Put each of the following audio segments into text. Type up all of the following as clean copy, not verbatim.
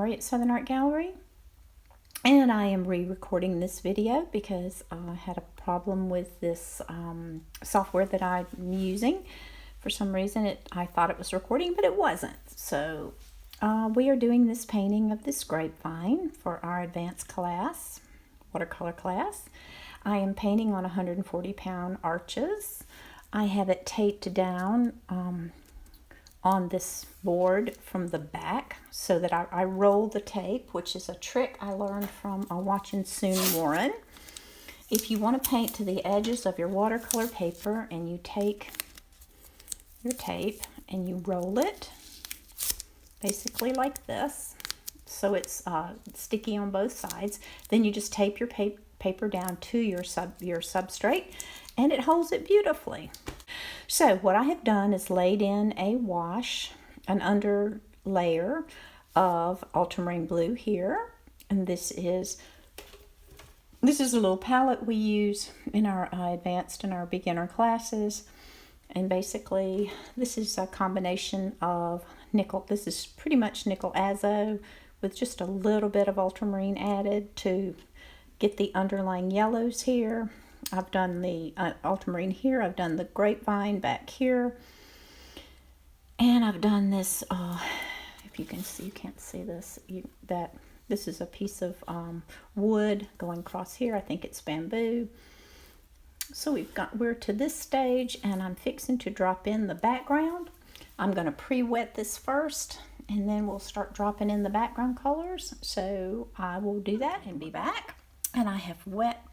Lori at Southern Art Gallery, and I am re-recording this video because I had a problem with this software that I'm using. For some reason I thought it was recording, but it wasn't. So we are doing this painting of this grapevine for our advanced class, watercolor class. I am painting on 140-pound arches. I have it taped down on this board from the back so that I roll the tape, which is a trick I learned from watching Soon Warren. If you want to paint to the edges of your watercolor paper, and you take your tape and you roll it basically like this, so it's sticky on both sides, then you just tape your paper down to your substrate, and it holds it beautifully. So what I have done is laid in a wash, an under layer of ultramarine blue here, and this is a little palette we use in our advanced and our beginner classes. And basically this is a combination of nickel, this is pretty much nickel azo with just a little bit of ultramarine added to get the underlying yellows here. I've done the ultramarine here, I've done the grapevine back here, and I've done this, if you can see, you can't see this, this is a piece of wood going across here. I think it's bamboo. So we're to this stage, and I'm fixing to drop in the background. I'm going to pre-wet this first, and then we'll start dropping in the background colors. So I will do that and be back. And I have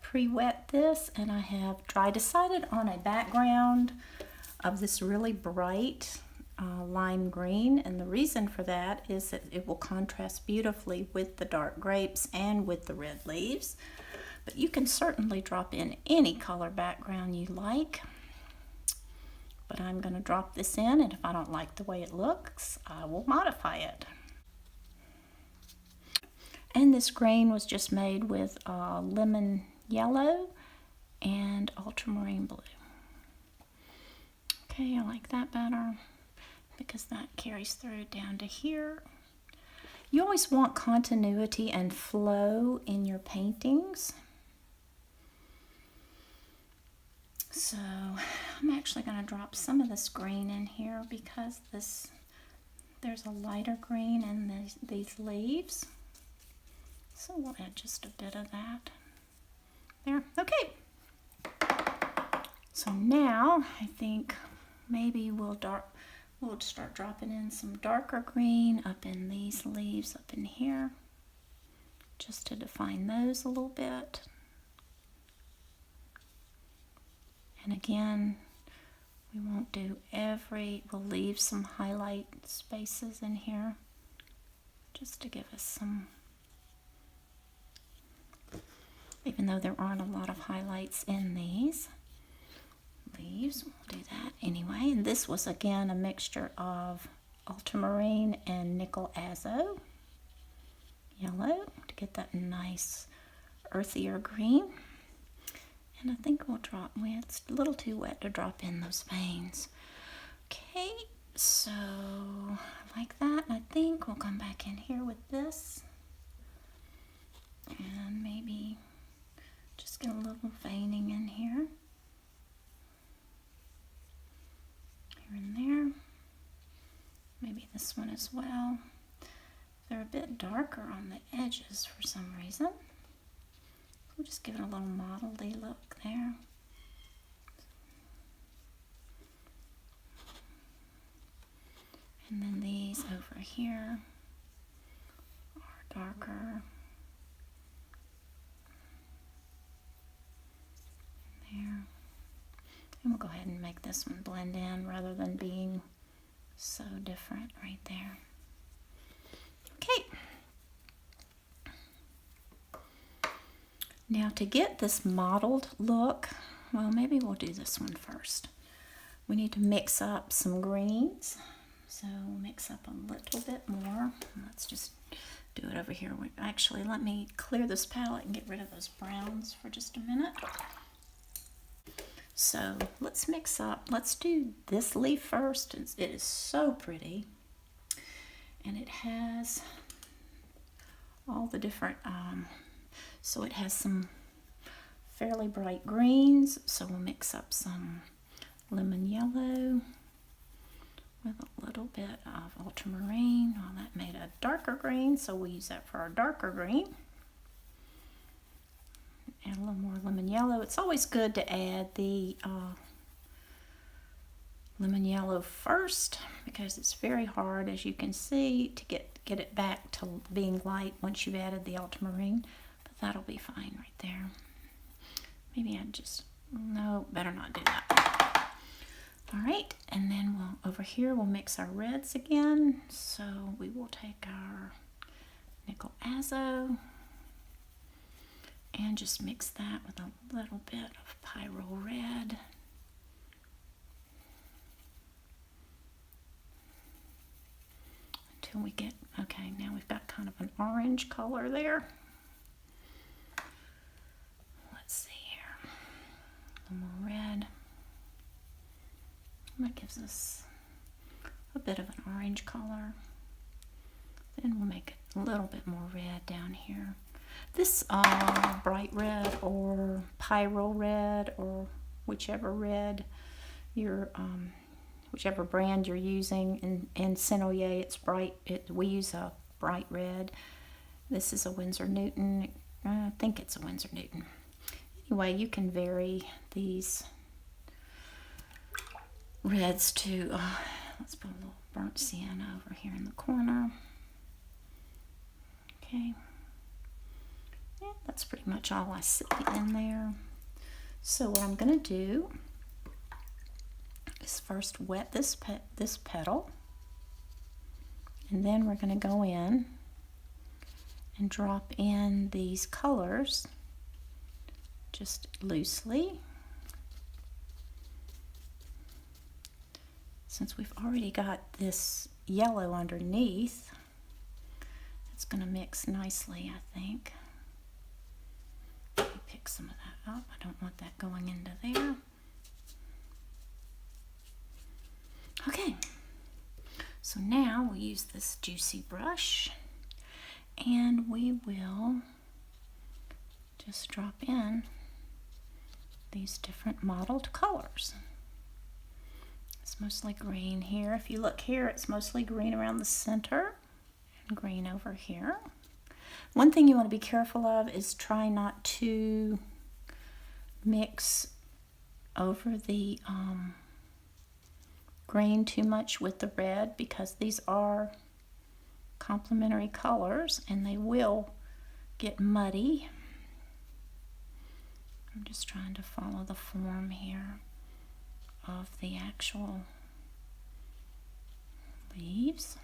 pre-wet this, and I have decided on a background of this really bright lime green. And the reason for that is that it will contrast beautifully with the dark grapes and with the red leaves. But you can certainly drop in any color background you like. But I'm going to drop this in, and if I don't like the way it looks, I will modify it. And this grain was just made with lemon yellow and ultramarine blue. Okay, I like that better because that carries through down to here. You always want continuity and flow in your paintings. So I'm actually going to drop some of this green in here because there's a lighter green in these leaves. So we'll add just a bit of that there. Okay. So now I think maybe we'll start dropping in some darker green up in these leaves up in here, just to define those a little bit. And again, we won't do we'll leave some highlight spaces in here just to give us some, even though there aren't a lot of highlights in these leaves, we'll do that anyway. And this was again a mixture of ultramarine and nickel azo yellow to get that nice earthier green. And I think it's a little too wet to drop in those veins. Okay, so like that. I think we'll come back in here with this and maybe just get a little veining in here. Here and there. Maybe this one as well. They're a bit darker on the edges for some reason. We'll just give it a little mottledy look there. And then these over here are darker. There. And we'll go ahead and make this one blend in rather than being so different right there. Okay. Now to get this mottled look, well, maybe we'll do this one first. We need to mix up some greens. So we'll mix up a little bit more. Let's just do it over here. Actually, let me clear this palette and get rid of those browns for just a minute. So let's mix up. Let's do this leaf first. It is so pretty. And it has all the different, so it has some fairly bright greens, so we'll mix up some lemon yellow with a little bit of ultramarine. Well, that made a darker green, so we'll use that for our darker green. Add a little more lemon yellow. It's always good to add the lemon yellow first, because it's very hard, as you can see, to get it back to being light once you've added the ultramarine, but that'll be fine right there. Maybe I just, no, better not do that. All right, and then over here we'll mix our reds again. So we will take our nickel azo and just mix that with a little bit of pyro red. Until we get, okay, now we've got kind of an orange color there. Let's see here, a little more red. That gives us a bit of an orange color. Then we'll make it a little bit more red down here. This bright red or pyro red, or whichever red you're, whichever brand you're using. In Sennelier, it's bright. We use a bright red. This is a Winsor Newton. I think it's a Winsor Newton. Anyway, you can vary these reds to, let's put a little burnt sienna over here in the corner. Okay. Yeah, that's pretty much all I see in there. So what I'm going to do is first wet this petal, and then we're going to go in and drop in these colors just loosely. Since we've already got this yellow underneath, it's going to mix nicely, I think. Let me pick some of that up. I don't want that going into there. Okay, so now we'll use this juicy brush, and we will just drop in these different mottled colors. It's mostly green here. If you look here, it's mostly green around the center and green over here. One thing you want to be careful of is try not to mix over the green too much with the red, because these are complementary colors and they will get muddy. I'm just trying to follow the form here of the actual leaves.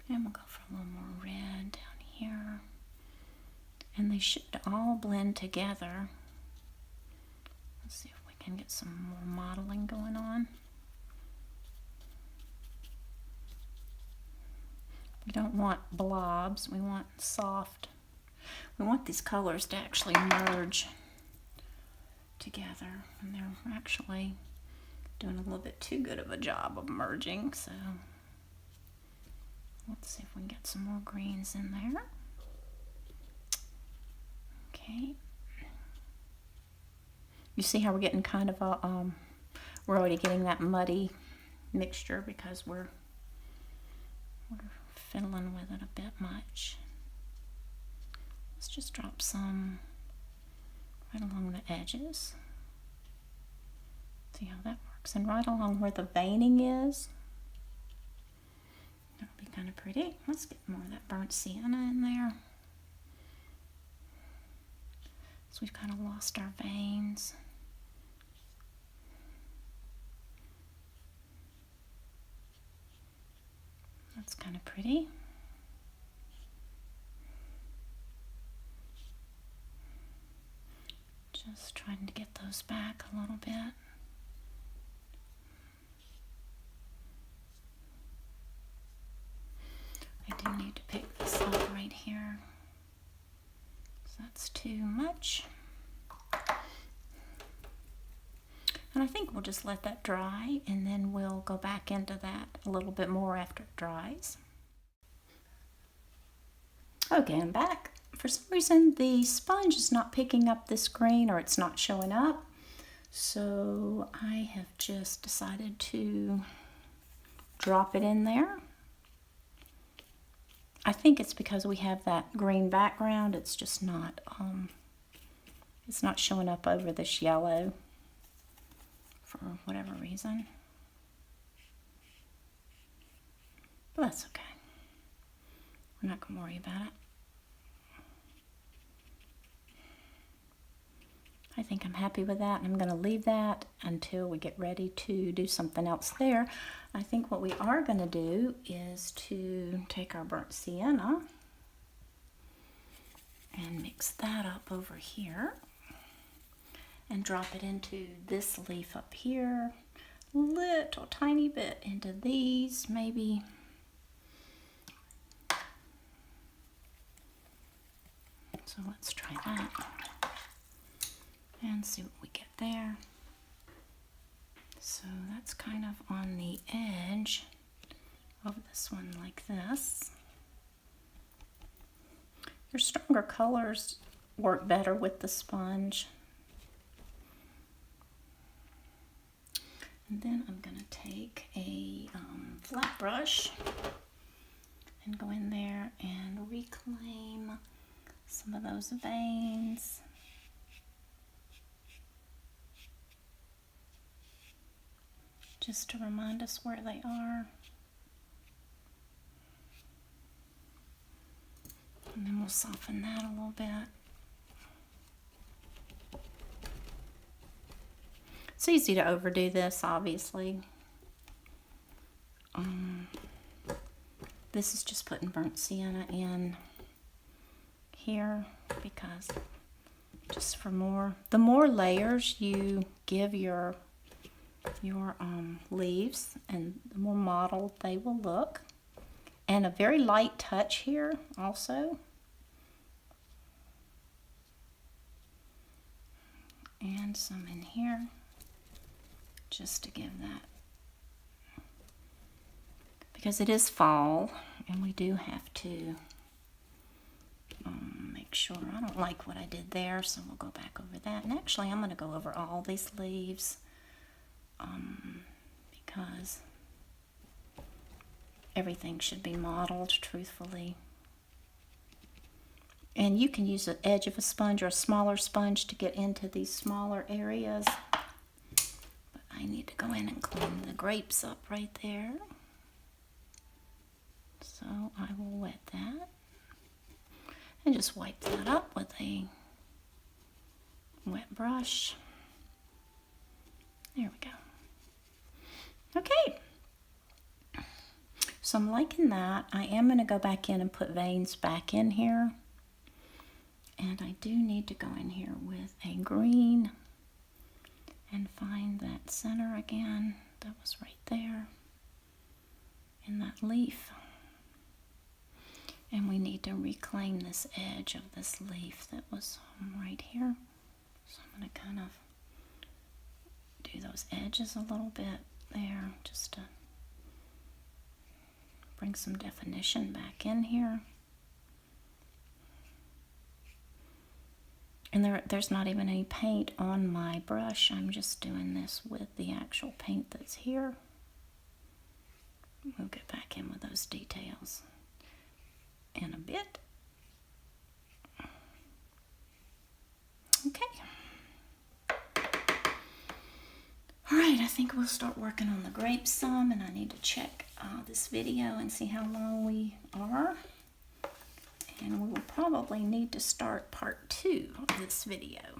And we'll go for a little more red down here. And they should all blend together. Let's see if we can get some more modeling going on. We don't want blobs, we want soft. We want these colors to actually merge together, and they're actually doing a little bit too good of a job of merging, so let's see if we can get some more greens in there. Okay, you see how we're getting kind of a we're already getting that muddy mixture because we're fiddling with it a bit much. Let's just drop some right along the edges. See how that works. And right along where the veining is. That'll be kind of pretty. Let's get more of that burnt sienna in there. So we've kind of lost our veins. That's kind of pretty. Just trying to get those back a little bit. I do need to pick this up right here, so that's too much. And I think we'll just let that dry, and then we'll go back into that a little bit more after it dries. Okay, I'm back. For some reason, the sponge is not picking up this green, or it's not showing up. So I have just decided to drop it in there. I think it's because we have that green background. It's just not, it's not showing up over this yellow for whatever reason. But that's okay. We're not going to worry about it. I think I'm happy with that, and I'm going to leave that until we get ready to do something else there. I think what we are going to do is to take our burnt sienna and mix that up over here and drop it into this leaf up here, little tiny bit into these, maybe. So let's try that and see what we get there. So that's kind of on the edge of this one like this. Your stronger colors work better with the sponge. And then I'm going to take a flat brush and go in there and reclaim some of those veins. Just to remind us where they are. And then we'll soften that a little bit. It's easy to overdo this, obviously. This is just putting burnt sienna in here because just for more, the more layers you give your leaves, and the more mottled they will look. And a very light touch here also. And some in here just to give that, because it is fall and we do have to make sure. I don't like what I did there, so we'll go back over that. And actually I'm going to go over all these leaves because everything should be mottled truthfully. And you can use the edge of a sponge or a smaller sponge to get into these smaller areas. But I need to go in and clean the grapes up right there. So I will wet that and just wipe that up with a wet brush. There we go. Okay. So I'm liking that. I am going to go back in and put veins back in here. And I do need to go in here with a green and find that center again. That was right there in that leaf. And we need to reclaim this edge of this leaf that was right here. So I'm going to kind of do those edges a little bit there just to bring some definition back in here. And there's not even any paint on my brush. I'm just doing this with the actual paint that's here. We'll get back in with those details in a bit. Okay. Alright, I think we'll start working on the grapes some, and I need to check this video and see how long we are. And we will probably need to start part 2 of this video.